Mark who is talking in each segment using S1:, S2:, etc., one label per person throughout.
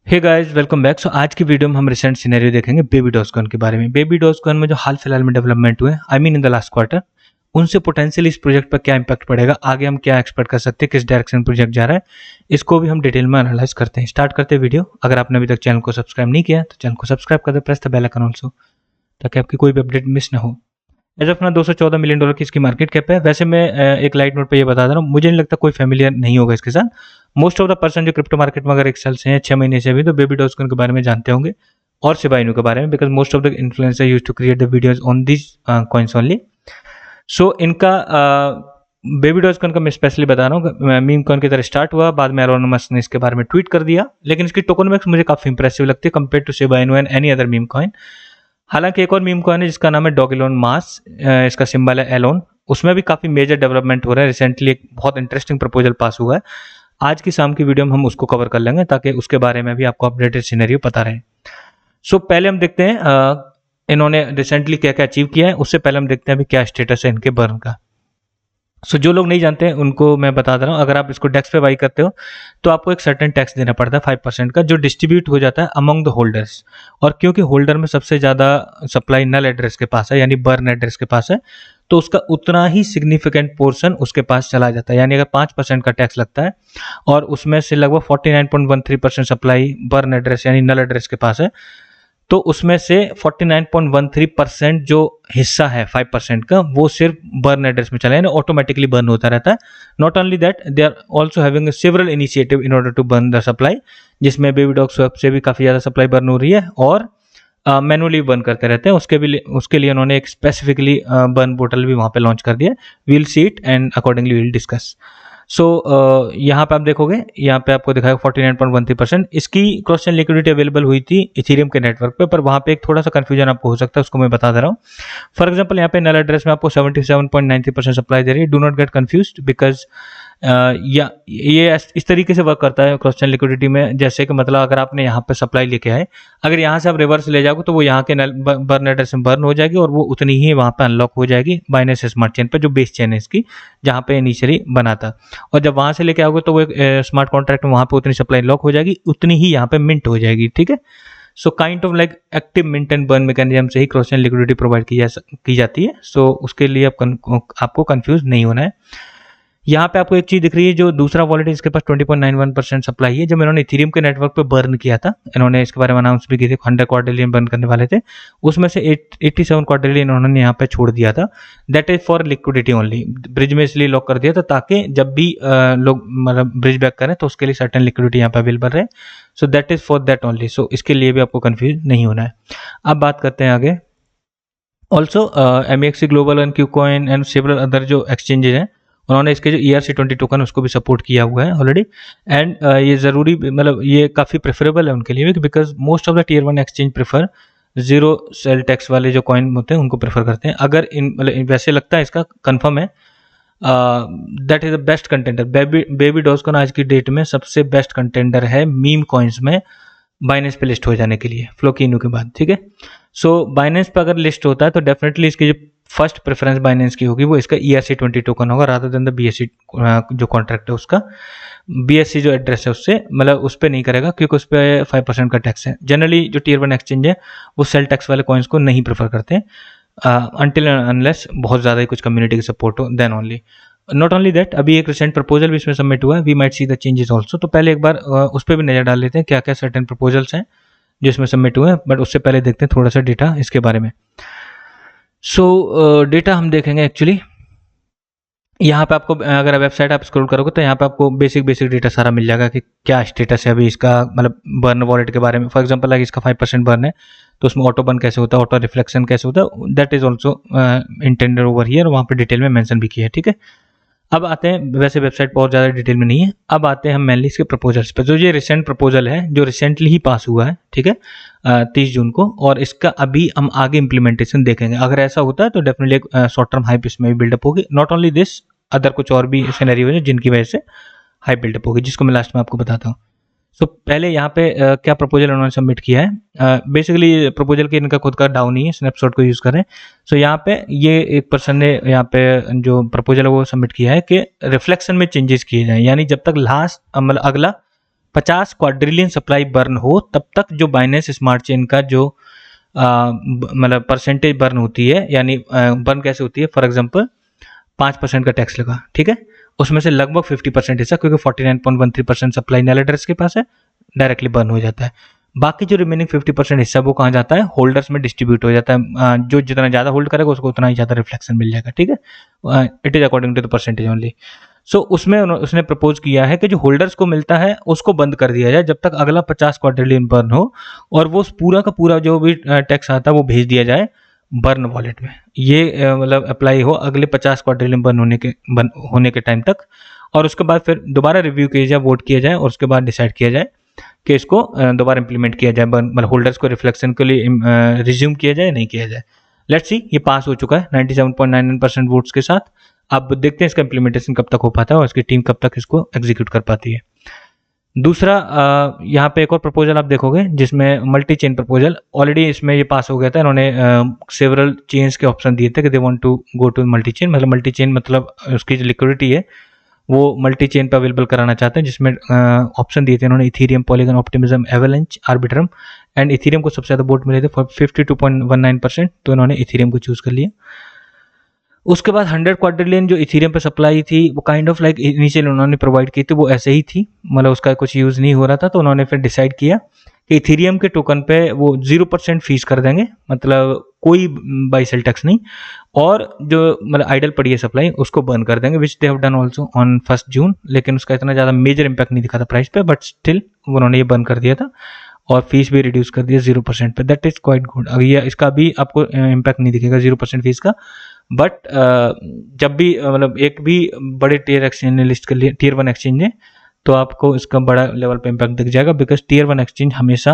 S1: हे guys welcome back. So आज की video में हम रिसेंट सिनेरियो देखेंगे बेबी डॉजकॉन के बारे में। बेबी डॉजकॉन में जो हाल फिलहाल में डेवलपमेंट हुए I mean in the last quarter, उनसे पोटेंशियल इस प्रोजेक्ट पर क्या इंपैक्ट पड़ेगा, आगे हम क्या एक्सपेक्ट कर सकते हैं, किस डायरेक्शन प्रोजेक्ट जा रहा है, इसको भी हम डिटेल में एनालाइज करते हैं। स्टार्ट करते हैं वीडियो। अगर आपने अभी तक चैनल को सब्सक्राइब नहीं किया तो चैनल को सब्सक्राइब कर दे, press the bell icon also, ताकि आपकी कोई भी अपडेट मिस ना हो। एज ऑफ ना $214 मिलियन की इसकी मार्केट कैप है। वैसे मैं एक लाइट नोट पे ये बता दे रहा हूँ, मुझे नहीं लगता कोई फेमिलियर नहीं होगा इसके साथ। मोस्ट ऑफ द पर्सन जो क्रिप्टो मार्केट में अगर एक्सेल से हैं 6 महीने से, अभी तो बेबी डॉजकॉन के बारे में जानते होंगे और शिबा इनू के बारे में, because most of the influencer used to create the videos on this coins only. So इनका बेबी डॉजकॉन का मैं स्पेशली बता रहा हूँ, मीम कॉइन की तरह स्टार्ट हुआ, बाद में एलोन मस्क ने इसके बारे में ट्वीट कर दिया, लेकिन इसकी टोकनोमिक्स मुझे काफी इंप्रेसिव लगती है compare to Shiba Inu and any other meme coin. हालांकि एक और मीम कॉइन है जिसका नाम है डॉग एलोन मास, इसका सिंबल है एलोन। उसमें भी काफी मेजर डेवलपमेंट हो रहा है। रिसेंटली एक बहुत इंटरेस्टिंग प्रपोजल पास हुआ है। आज की शाम की वीडियो में हम उसको कवर कर लेंगे ताकि उसके बारे में भी आपको अपडेटेड सिनेरियो पता रहे। सो पहले हम देखते हैं इन्होंने रिसेंटली क्या क्या अचीव किया है। उससे पहले हम देखते हैं अभी क्या स्टेटस है इनके बर्न का। सो जो लोग नहीं जानते हैं उनको मैं बता दे रहा हूँ, अगर आप इसको डेक्स पे बाई करते हो तो आपको एक सर्टेन टैक्स देना पड़ता है 5% का, जो डिस्ट्रीब्यूट हो जाता है अमंग द होल्डर्स। और क्योंकि होल्डर में सबसे ज़्यादा सप्लाई नल एड्रेस के पास है, यानी बर्न एड्रेस के पास है, तो उसका उतना ही सिग्निफिकेंट पोर्शन उसके पास चला जाता है। यानी अगर 5% का टैक्स लगता है और उसमें से लगभग 49.13% सप्लाई बर्न एड्रेस यानी नल एड्रेस के पास है, तो उसमें से 49.13% जो हिस्सा है 5% का, वो सिर्फ बर्न एड्रेस में चला, यानी ऑटोमेटिकली बर्न होता रहता है। Not only that, they are also having several initiative in order to burn the supply, जिसमें बेबी डॉग स्वैप से भी काफ़ी ज़्यादा सप्लाई बर्न हो रही है और मैनुअली बर्न करते रहते हैं। उसके लिए उन्होंने एक स्पेसिफिकली बर्न पोर्टल भी वहाँ पे लॉन्च कर दिया। We'll see it and accordingly we'll discuss. So यहाँ पे आप देखोगे, यहाँ पे आपको दिखाएगा 49.13%। इसकी क्रॉस चेन लिक्विडिटी अवेलेबल हुई थी इथेरियम के नेटवर्क पे, पर वहाँ पे एक थोड़ा सा कंफ्यूजन आपको हो सकता है, उसको मैं बता दे रहा हूँ। फॉर एग्जांपल यहाँ पे नल एड्रेस में आपको 77.93% सप्लाई दे रही है। Do not gate confused, because या ये इस तरीके से वर्क करता है क्रॉस चेन लिक्विडिटी में, जैसे कि मतलब अगर आपने यहाँ पे सप्लाई लेके आए, अगर यहाँ से आप रिवर्स ले जाओगे तो वो यहाँ के बर्न एड्रेस में बर्न हो जाएगी और वो उतनी ही वहाँ पे अनलॉक हो जाएगी बाइनेंस स्मार्ट चेन पे, जो बेस चेन है इसकी, जहाँ पे इनिशियली बना था। और जब वहाँ से लेके आओगे तो वो एक स्मार्ट कॉन्ट्रैक्ट में वहाँ पे उतनी सप्लाई लॉक हो जाएगी, उतनी ही यहाँ पे मिंट हो जाएगी। ठीक है। So kind of like active mint and burn mechanism से ही क्रॉस चेन लिक्विडिटी प्रोवाइड की जाती है। सो उसके लिए आपको कंफ्यूज नहीं होना है। यहाँ पे आपको एक चीज दिख रही है, जो दूसरा वॉलेट इसके पास 20.91% सप्लाई है। जब इन्होंने इथेरियम के नेटवर्क पे बर्न किया था, इन्होंने इसके बारे में अनाउंस भी की थी, 100 क्वाड्रिलियन बर्न करने वाले थे, उसमें से 87 क्वाड्रिलियन इन्होंने यहाँ पे छोड़ दिया था। That is for liquidity only. Bridge में इसलिए लॉक कर दिया था ताकि जब भी लोग मतलब ब्रिज बैक करें तो उसके लिए सर्टेन लिक्विडिटी यहाँ पे अवेलेबल रहे। So that is for that only. So इसके लिए भी आपको कंफ्यूज नहीं होना है। अब बात करते हैं आगे। Also MEXC global and KuCoin and several other जो एक्सचेंजेज हैं, उन्होंने इसके जो ERC20 टोकन उसको भी सपोर्ट किया हुआ है ऑलरेडी। एंड ये ज़रूरी, मतलब ये काफ़ी प्रेफरेबल है उनके लिए, because most of the tier 1 exchange prefer zero sale tax वाले जो कॉइन होते हैं उनको प्रेफर करते हैं। अगर मतलब वैसे लगता है इसका कंफर्म है, that is the best contender. Baby Dogecoin आज की डेट में सबसे बेस्ट कंटेंडर है मीम कॉइन्स में बाइनेंस पे लिस्ट हो जाने के लिए, फ्लोकिनो के बाद। ठीक है। सो बाइनेंस पे अगर लिस्ट होता है तो डेफिनेटली इसकी जो फर्स्ट प्रेफरेंस बाइनेंस की होगी वो इसका ERC20 टोकन होगा, रादर देन द BSC जो कॉन्ट्रैक्ट है उसका। BSC जो एड्रेस है उससे मतलब उस पर नहीं करेगा, क्योंकि उस पर 5% का टैक्स है। जनरली जो टीयर 1 एक्सचेंज है वो सेल टैक्स वाले कॉइन्स को नहीं प्रेफर करते अनटिल अनलेस बहुत ज़्यादा ही कुछ कम्युनिटी की सपोर्ट हो, then only. Not only that, अभी एक रिसेंट प्रपोजल भी इसमें सबमिट हुआ है, we might see the changes also. तो पहले एक बार उस पर भी नज़र डाल लेते हैं क्या क्या सर्टेन प्रपोजल्स हैं जो इसमें सबमिट हुए हैं, बट उससे पहले देखते हैं थोड़ा सा डेटा इसके बारे में। सो डेटा हम देखेंगे एक्चुअली। यहाँ पे आपको अगर वेबसाइट आप स्क्रॉल करोगे तो यहाँ पे आपको बेसिक डेटा सारा मिल जाएगा कि क्या स्टेटस है अभी इसका, मतलब बर्न वॉलेट के बारे में। फॉर एग्जांपल अगर इसका 5% बर्न है तो उसमें ऑटो बर्न कैसे होता है, ऑटो रिफ्लेक्शन कैसे होता है, that is also intended over here, वहाँ पे डिटेल में मेंशन भी किया है। ठीक है। अब आते हैं, वैसे वेबसाइट पर और ज़्यादा डिटेल में नहीं है, अब आते हैं हम मेनली इसके प्रपोजल्स पे। जो ये रिसेंट प्रपोजल है जो रिसेंटली ही पास हुआ है, ठीक है, 30 जून को, और इसका अभी हम आगे इम्प्लीमेंटेशन देखेंगे। अगर ऐसा होता है तो डेफिनेटली एक शॉर्ट टर्म हाइप इसमें भी बिल्डअप होगी। नॉट ओनली दिस, अदर कुछ और भी सिनेरियो है जिनकी वजह से हाइप बिल्डअप होगी, जिसको मैं लास्ट में आपको बताता हूँ। सो पहले यहाँ पे क्या प्रपोजल उन्होंने सबमिट किया है। बेसिकली प्रपोजल के इनका खुद का डाउन ही है, स्नैपशॉट को यूज़ करें। सो यहाँ पे ये एक पर्सन ने यहाँ पे जो प्रपोजल है वो सबमिट किया है कि रिफ्लेक्शन में चेंजेस किए जाएं, यानी जब तक लास्ट मतलब अगला 50 क्वाड्रिलियन सप्लाई बर्न हो तब तक जो बाइनेंस स्मार्ट चेन का जो मतलब परसेंटेज बर्न होती है, यानी बर्न कैसे होती है, फॉर एग्जांपल 5% का टैक्स लगा, ठीक है, उसमें से लगभग 50% हिस्सा, क्योंकि 49.13% सप्लाई नल एड्रेस के पास है, डायरेक्टली बर्न हो जाता है। बाकी जो रिमेनिंग 50% हिस्सा वो कहाँ जाता है, होल्डर्स में डिस्ट्रीब्यूट हो जाता है। जो जितना ज़्यादा होल्ड करेगा उसको उतना ही ज़्यादा रिफ्लेक्शन मिल जाएगा, ठीक है, it is according to the percentage only. So उसमें उसने प्रपोज किया है कि जो होल्डर्स को मिलता है उसको बंद कर दिया जाए जब तक अगला 50 क्वाड्रिलियन बर्न हो, और वो पूरा का पूरा जो भी टैक्स आता है वो भेज दिया जाए बर्न वॉलेट में। ये मतलब अप्लाई हो अगले 50 क्वाड्रिलियन बर्न होने के टाइम तक, और उसके बाद फिर दोबारा रिव्यू किया जाए, वोट किया जाए, और उसके बाद डिसाइड किया जाए कि इसको दोबारा इंप्लीमेंट किया जाए, मतलब होल्डर्स को रिफ्लेक्शन के लिए रिज्यूम किया जाए नहीं किया जाए। लेट्स सी, ये पास हो चुका है 97.99% वोट्स के साथ। अब देखते हैं इसका इम्प्लीमेंटेशन कब तक हो पाता है और इसकी टीम कब तक इसको एग्जीक्यूट कर पाती है। दूसरा, यहाँ पे एक और प्रपोजल आप देखोगे जिसमें मल्टी चेन प्रपोजल, ऑलरेडी इसमें ये पास हो गया था। इन्होंने सेवरल चेन्स के ऑप्शन दिए थे कि they want to go to multi chain, मतलब मल्टी चेन मतलब उसकी जो लिक्विडिटी है वो मल्टी चेन पे अवेलेबल कराना चाहते हैं, जिसमें ऑप्शन दिए थे इन्होंने Ethereum, polygon, optimism, avalanche, Arbitrum, and Ethereum को सबसे ज़्यादा वोट मिले थे 52.19%, तो इन्होंने इथीरियम को चूज कर लिया। उसके बाद 100 क्वाड्रिलियन जो इथीरियम पे सप्लाई थी वो काइंड ऑफ लाइक इनिशियल उन्होंने प्रोवाइड की थी, वो ऐसे ही थी, मतलब उसका कुछ यूज़ नहीं हो रहा था, तो उन्होंने फिर डिसाइड किया कि इथीरियम के टोकन पे वो 0% फीस कर देंगे, मतलब कोई बाई सेल टैक्स नहीं, और जो मतलब आइडल पड़ी है सप्लाई उसको बर्न कर देंगे, which they have done also on 1 June. लेकिन उसका इतना ज़्यादा मेजर इंपैक्ट नहीं दिखा था प्राइस पे, बट स्टिल उन्होंने ये बर्न कर दिया था और फीस भी रिड्यूस कर दिया 0% पे। That is quite good. अगर ये इसका भी आपको इम्पैक्ट नहीं दिखेगा 0% फीस का, बट जब भी मतलब एक भी बड़े टियर एक्सचेंज ने लिस्ट कर लिया, टियर 1 एक्सचेंज ने, तो आपको इसका बड़ा लेवल पे इम्पैक्ट दिख जाएगा, बिकॉज टियर 1 एक्सचेंज हमेशा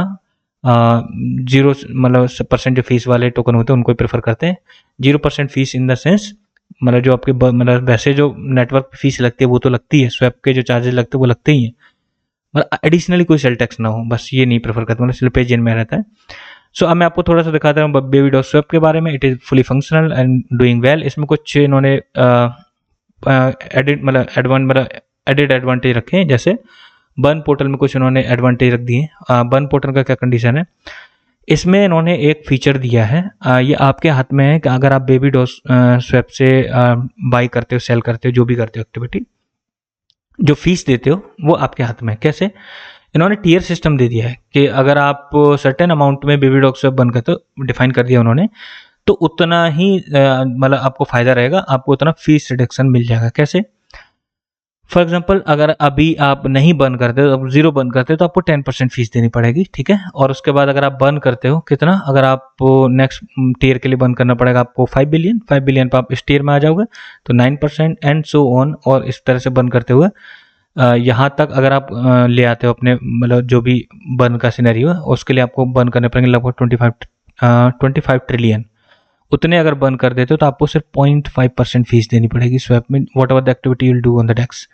S1: 0 मतलब % जो फीस वाले टोकन होते हैं उनको प्रेफर करते हैं। 0% फीस इन द सेंस मतलब जो आपके मतलब वैसे जो नेटवर्क फीस लगती है वो तो लगती है, स्वैप के जो चार्जेस लगते हैं वो लगते ही हैं, मतलब एडिशनली कोई सेल टैक्स ना हो, बस ये नहीं प्रेफर करते, मतलब स्लिपेज इन में रहता है। सो अब मैं आपको थोड़ा सा दिखाता हूँ बेबी डॉट स्वैप के बारे में। It is fully functional and doing well. इसमें कुछ इन्होंने एडिड एडवांटेज रखे हैं, जैसे बर्न पोर्टल में कुछ इन्होंने एडवांटेज रख दिए। बर्न पोर्टल का क्या कंडीशन है, इसमें इन्होंने एक फीचर दिया है, ये आपके हाथ में है कि अगर आप बेबी डॉट स्वैप से बाई करते हो, सेल करते हो, जो भी करते हो एक्टिविटी, जो फीस देते हो वो आपके हाथ में। कैसे, इन्होंने टियर सिस्टम दे दिया है कि अगर आप सर्टेन अमाउंट में बेबी डॉग स्वैप बंद करते हो, डिफाइन कर दिया उन्होंने, तो उतना ही मतलब आपको फायदा रहेगा, आपको उतना फीस रिडक्शन मिल जाएगा। कैसे, फॉर एग्जाम्पल अगर अभी आप नहीं बर्न करते हो, 0 बर्न करते हो, तो आपको 10% फीस देनी पड़ेगी, ठीक है। और उसके बाद अगर आप बर्न करते हो कितना, अगर आप नेक्स्ट टियर के लिए बर्न करना पड़ेगा आपको 5 बिलियन पे आप इस टियर में आ जाओगे तो 9% एंड सो ऑन, और इस तरह से बर्न करते हुए यहाँ तक अगर आप ले आते हो अपने मतलब जो भी बर्न का सिनेरियो है, उसके लिए आपको बर्न करने पड़ेंगे लगभग 25 ट्रिलियन। उतने अगर बर्न कर देते हो तो आपको सिर्फ 0.5% फीस देनी पड़ेगी स्वैप में, whatever the activity you will do on the DEX,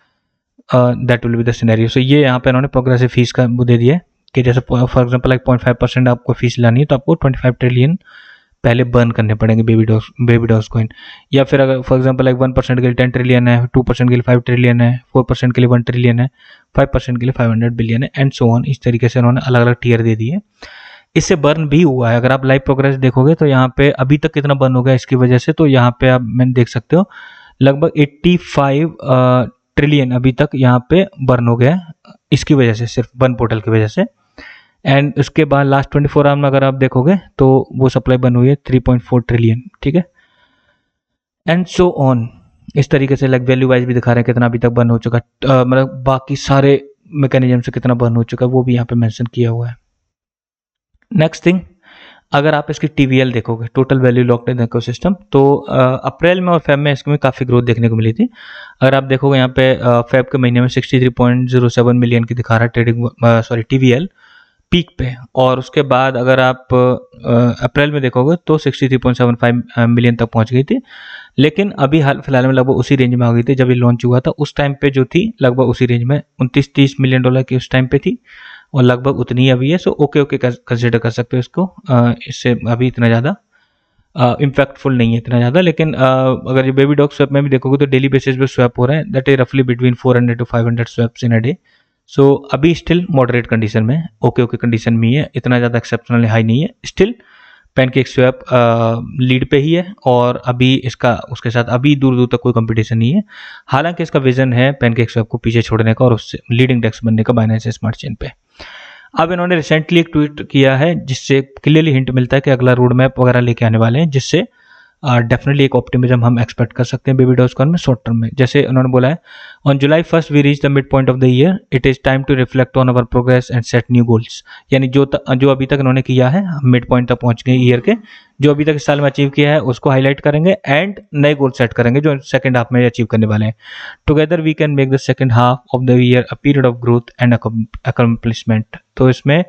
S1: that will be the scenario. So ये यहाँ पे इन्होंने प्रोग्रेसिव फीस का वो दे दिया है कि जैसे फॉर एग्जाम्पल लाइक 0.5% आपको फीस लानी है तो आपको 25 ट्रिलियन पहले बर्न करने पड़ेंगे बेबी डॉग्स कॉइन। या फिर अगर फॉर एग्जांपल लाइक 1% के लिए 10 ट्रिलियन है, 2% के लिए 5 ट्रिलियन है, 4% के लिए 1 ट्रिलियन है, 5% के लिए 500 बिलियन है, एंड सो ऑन। इस तरीके से उन्होंने अलग अलग टियर दे दिए। इससे बर्न भी हुआ है, अगर आप लाइव प्रोग्रेस देखोगे तो यहाँ पे अभी तक कितना बर्न हो गया इसकी वजह से, तो यहाँ पे आप मैंने देख सकते हो लगभग 85 ट्रिलियन अभी तक यहाँ पे बर्न हो गया इसकी वजह से, सिर्फ बर्न पोर्टल की वजह से। एंड उसके बाद लास्ट 24 आवर में अगर आप देखोगे तो वो सप्लाई बन हुई है 3.4 ट्रिलियन, ठीक है, एंड सो ऑन। इस तरीके से लाइक वैल्यू वाइज भी दिखा रहे हैं कितना अभी तक बर्न हो चुका है, मतलब बाकी सारे मैकेनिज्म से कितना बर्न हो चुका है वो भी यहाँ पे मेंशन किया हुआ है। नेक्स्ट थिंग, अगर आप इसकी TVL देखोगे, total value locked in ecosystem, तो अप्रैल में और फेब में इसमें काफ़ी ग्रोथ देखने को मिली थी। अगर आप देखोगे यहाँ पे फेब के महीने में 63.07 मिलियन की दिखा रहा है ट्रेडिंग TVL पीक पे, और उसके बाद अगर आप अप्रैल में देखोगे तो 63.75 मिलियन तक पहुंच गई थी। लेकिन अभी हाल फिलहाल में लगभग उसी रेंज में आ गई थी जब ये लॉन्च हुआ था, उस टाइम पे जो थी लगभग उसी रेंज में 29-30 मिलियन डॉलर की उस टाइम पे थी, और लगभग उतनी ही अभी है। सो ओके कंसिडर कर सकते हो इसको, इससे अभी इतना ज़्यादा इम्पैक्टफुल नहीं है इतना ज़्यादा। लेकिन अगर ये बेबी डॉग स्वैप में भी देखोगे तो डेली बेसिस पे स्वैप हो रहा है, दैट इज रफली between 400 to 500 swaps in a day. So अभी स्टिल मॉडरेट कंडीशन में, ओके कंडीशन में ही है, इतना ज़्यादा एक्सेप्शनल हाई नहीं है। स्टिल पैनकेकस्वैप लीड पे ही है और अभी इसका उसके साथ अभी दूर दूर तक कोई कंपटीशन नहीं है। हालांकि इसका विजन है पैनकेकस्वैप को पीछे छोड़ने का और उससे लीडिंग डेस्क बनने का बाइनेंस स्मार्ट चेन पे। अब इन्होंने रिसेंटली एक ट्वीट किया है जिससे क्लियरली हिंट मिलता है कि अगला रोड मैप वगैरह लेके आने वाले हैं, जिससे डेफिनेटली एक ऑप्टिमिज्म हम एक्सपेक्ट कर सकते हैं बेबी डॉजकॉइन में शॉर्ट टर्म में। जैसे उन्होंने बोला है, on July 1 we reach the mid point of the year, it is time to reflect on our progress and set new goals. यानी जो अभी तक इन्होंने किया है, मिड पॉइंट तक पहुंच गए ईयर के, जो अभी तक इस साल में अचीव किया है उसको हाईलाइट करेंगे एंड नए गोल सेट करेंगे जो सेकंड हाफ में अचीव करने वाले हैं। Together we can make the second half of the year a period of growth and accomplishment. तो इसमें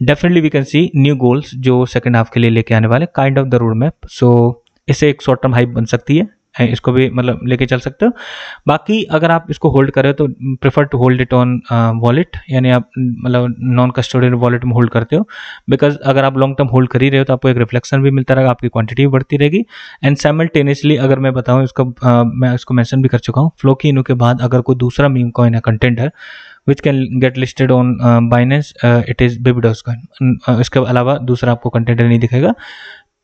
S1: definitely we can see new goals जो सेकंड हाफ के लिए लेके आने वाले, kind of the road map. So इससे एक शॉर्ट टर्म हाइप बन सकती है, इसको भी मतलब लेके चल सकते हो। बाकी अगर आप इसको होल्ड करें तो prefer to hold it on wallet, यानी आप मतलब नॉन कस्टोडियल वॉलेट में होल्ड करते हो, बिकॉज अगर आप लॉन्ग टर्म होल्ड कर ही रहे हो तो आपको एक रिफ्लेक्शन भी मिलता रहेगा, आपकी क्वांटिटी भी बढ़ती रहेगी। एंड साइमल्टेनियसली अगर मैं बताऊँ इसको, मैं इसको मेंशन भी कर चुका हूँ, फ्लोकिनो के बाद अगर कोई दूसरा मीम कॉइन है contender which can get listed on Binance, it is baby Dogecoin. इसके अलावा दूसरा आपको कंटेंडर नहीं दिखेगा।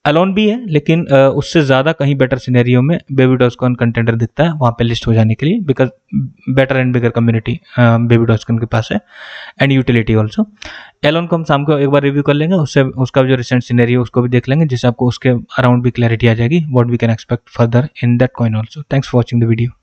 S1: अलोन भी है लेकिन उससे ज़्यादा कहीं बेटर सिनेरियो में बेबी डॉजकॉइन कंटेंडर दिखता है वहाँ पे लिस्ट हो जाने के लिए, because better and bigger community baby Dogecoin के पास है एंड यूटिलिटी ऑल्सो। एलोन को हम शाम को एक बार रिव्यू कर लेंगे, उससे उसका जो रिसेंट सिनेरियो उसको भी देख लेंगे, जिससे आपको उसके अराउंड भी क्लैरिटी आ जाएगी what we can expect further in that coin also. Thanks for watching the video.